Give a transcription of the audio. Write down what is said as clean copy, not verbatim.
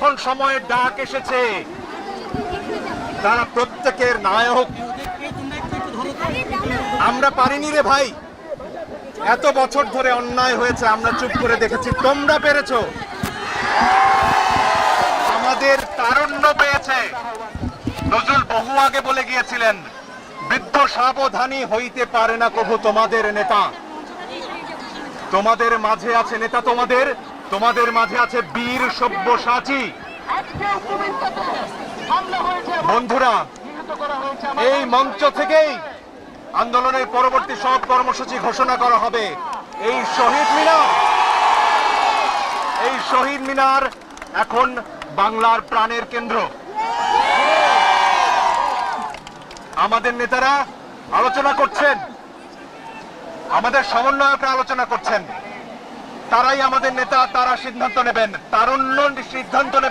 যখন সময়ের ডাক এসেছে তারা প্রত্যেকের নায়ক। আমরা পারিনি রে ভাই, এত বছর ধরে অন্যায় হয়েছে, আমরা চুপ করে দেখেছি, তোমরা পেরেছো। আমাদের তারুণ্য পেয়েছে। নজরুল বহু আগে বলে গিয়েছিলেন, বৃদ্ধ সাবধানী হইতে পারে না কভু তোমাদের নেতা। তোমাদের মাঝে আছে নেতা, তোমাদের মাঝে আছে বীর সব্যসাচী। বন্ধুরা, এই মঞ্চ থেকেই আন্দোলনের পরবর্তী সব কর্মসূচি ঘোষণা করা হবে। এই শহীদ মিনার এখন বাংলার প্রাণের কেন্দ্র। আমাদের নেতারা আলোচনা করছেন, আমাদের সমন্বয়করা আলোচনা করছেন, তারাই আমাদের নেতা, তারা সিদ্ধান্ত নেবেন, তারুণ্য সিদ্ধান্ত নেবেন।